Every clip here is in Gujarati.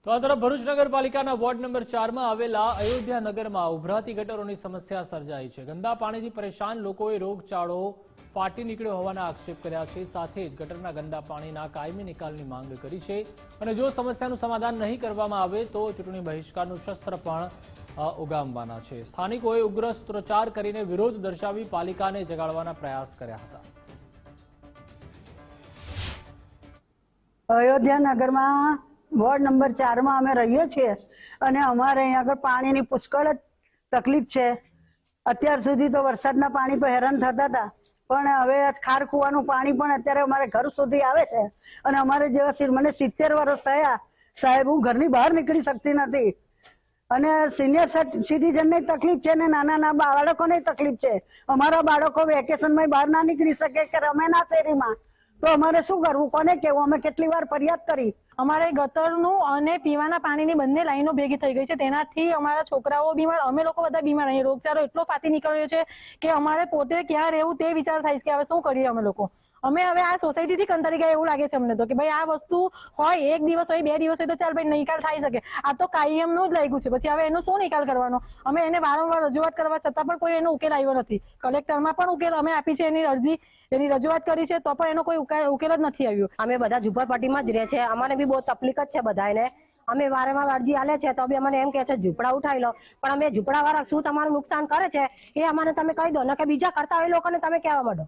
તો આ તરફ ભરૂચ નગરપાલિકાના વોર્ડ નંબર 4 માં આવેલા અયોધ્યા નગરમાં ઉભરાતી ગટરોની સમસ્યા સર્જાઈ છે। ગંદા પાણીથી પરેશાન લોકોએ રોગચાળો ફાટી નીકળ્યો હોવાના આક્ષેપ કર્યા છે। સાથે જ ગટરના ગંદા પાણીના કાયમી નિકાલની માંગ કરી છે અને જો સમસ્યાનું સમાધાન નહીં કરવામાં આવે તો ચૂંટણી બહિષ્કારનું શસ્ત્ર પણ ઉગામવાના છે। સ્થાનિકોએ ઉગ્ર સૂત્રોચ્ચાર કરીને વિરોધ દર્શાવી પાલિકાને જગાડવાના પ્રયાસ કર્યા હતા। અયોધ્યા નગરમાં વોર્ડ નંબર 4 માં અમે રહીએ છીએ અને અમારે અહીંયા આગળ પાણીની પુષ્કળ જ તકલીફ છે। અત્યાર સુધી તો વરસાદના પાણી તો હેરાન થતા હતા, પણ હવે ખાર કૂવાનું પાણી પણ અત્યારે અમારે ઘર સુધી આવે છે અને અમારે જેવા મને 70 વર્ષ થયા સાહેબ, હું ઘરની બહાર નીકળી શકતી નથી અને સિનિયર સિટીઝનને તકલીફ છે ને નાના બાળકોને તકલીફ છે। અમારા બાળકો વેકેશનમાં બહાર ના નીકળી શકે કે રમે ના શેરીમાં, તો અમારે શું કરવું, કોને કેવું? અમે કેટલી વાર ફરિયાદ કરી। અમારે ગટરનું અને પીવાના પાણીની બંને લાઈનો ભેગી થઈ ગઈ છે, તેનાથી અમારા છોકરાઓ બીમાર, અમે લોકો બધા બીમાર। અહીં રોગચાળો એટલો ફાટી નીકળ્યો છે કે અમારે પોતે ક્યાં રહેવું તે વિચાર થાય છે કે હવે શું કરીએ અમે લોકો। અમે હવે આ સોસાયટીથી કંટાળી ગયા એવું લાગે છે અમને તો, કે ભાઈ આ વસ્તુ હોય 1 દિવસ હોય 2 દિવસ હોય તો ચાલ ભાઈ નિકાલ થઈ શકે, આ તો કાયમનું જ લાગ્યું છે। પછી હવે એનો શું નિકાલ કરવાનો? અમે એને વારંવાર રજૂઆત કરવા છતાં પણ કોઈ એનો ઉકેલ આવ્યો નથી। કલેક્ટરમાં પણ ઉકેલ અમે આપી છે, એની અરજી એની રજૂઆત કરી છે તો પણ એનો કોઈ ઉકેલ જ નથી આવ્યો। અમે બધા ઝુંપડપટ્ટીમાં જ રહે છે, અમારે બી બહુ તકલીફ જ છે બધાને। અમે વારંવાર અરજી આલે છે તો બી અમને એમ કે છે ઝૂંપડા ઉઠાવી લો, પણ અમે ઝૂંપડાવાળા શું તમારું નુકસાન કરે છે એ અમને તમે કહી દો ને, કે બીજા કરતા હોય લોકોને તમે કહેવા માંડો।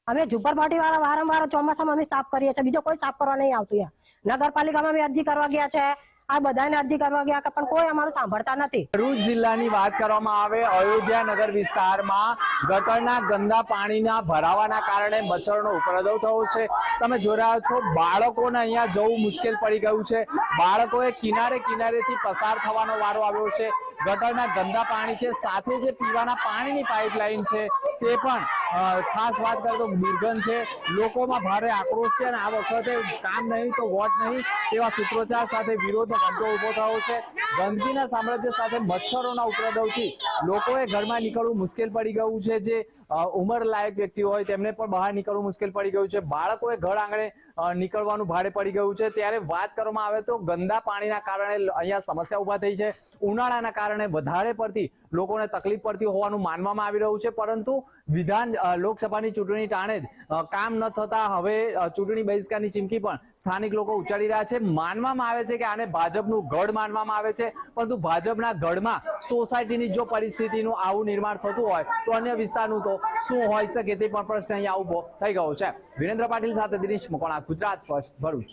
અમે ઝુંપડપટ્ટી વાળા વારંવાર ચોમાસામાં અમે સાફ કરીએ છીએ, બીજો કોઈ સાફ કરવા નહીં આવતું। નગરપાલિકામાં અમે અરજી કરવા ગયા છે, આ બધાને અરજી કરવા ગયા પણ કોઈ અમારું સાંભળતા નથી। ભરૂચ જિલ્લાની વાત કરવામાં આવે, અયોધ્યા નગર વિસ્તારમાં ગટરના ગંદા પાણીના ભરાવાના કારણે મચ્છરનો ઉપદ્રવ થયો છે। તમે જોઈ રહ્યા છો બાળકોને અહીંયા જવું મુશ્કેલ પડી ગયું છે। બાળકોએ કિનારેથી પસાર થવાનો વારો આવ્યો છે। ગટરના ગંદા પાણી છે, સાથે જે પીવાના પાણીની પાઇપલાઇન છે તે પણ ખાસ વાત કરીએ તો દુર્ગંધ છે। લોકોમાં ભારે આક્રોશ છે અને આ વખતે કામ નહીં તો વોટ નહીં તેવા સૂત્રોચ્ચાર સાથે વિરોધનો કંટો ઉભો થયો છે। ગંદકીના સામ્રાજ્ય સાથે મચ્છરોના ઉપદ્રવથી લોકોએ ઘરમાં નીકળવું મુશ્કેલ પડી ગયું છે। જે ઉંમર લાયક વ્યક્તિ હોય તેમને પણ બહાર નીકળવું મુશ્કેલ પડી ગયું છે। બાળકોએ ઘર આંગણે નીકળવાનું ભારે પડી ગયું છે। ત્યારે વાત કરવામાં આવે તો ગંદા પાણીના કારણે અહીંયા સમસ્યા ઉભા થઈ છે। ઉનાળાના કારણે વધારે પડતી લોકોને તકલીફ પડતી હોવાનું માનવામાં આવી રહ્યું છે, પરંતુ લોકસભાની ચૂંટણી ટાણે કામ ન થતા હવે ચૂંટણી બહિષ્કારની ચીમકી પણ સ્થાનિક લોકો ઉચ્ચારી રહ્યા છે। માનવામાં આવે છે કે આને ભાજપનું ગઢ માનવામાં આવે છે, પરંતુ ભાજપના ગઢમાં સોસાયટીની જો પરિસ્થિતિનું આવું નિર્માણ થતું હોય તો અન્ય વિસ્તારનું તો શું હોઈ શકે તે પણ પ્રશ્ન અહીંયા ઉભો થઈ ગયો છે। વિરેન્દ્ર પાટીલ સાથે દિનેશ મકવાણા, ગુજરાત ફર્સ્ટ, ભરૂચ।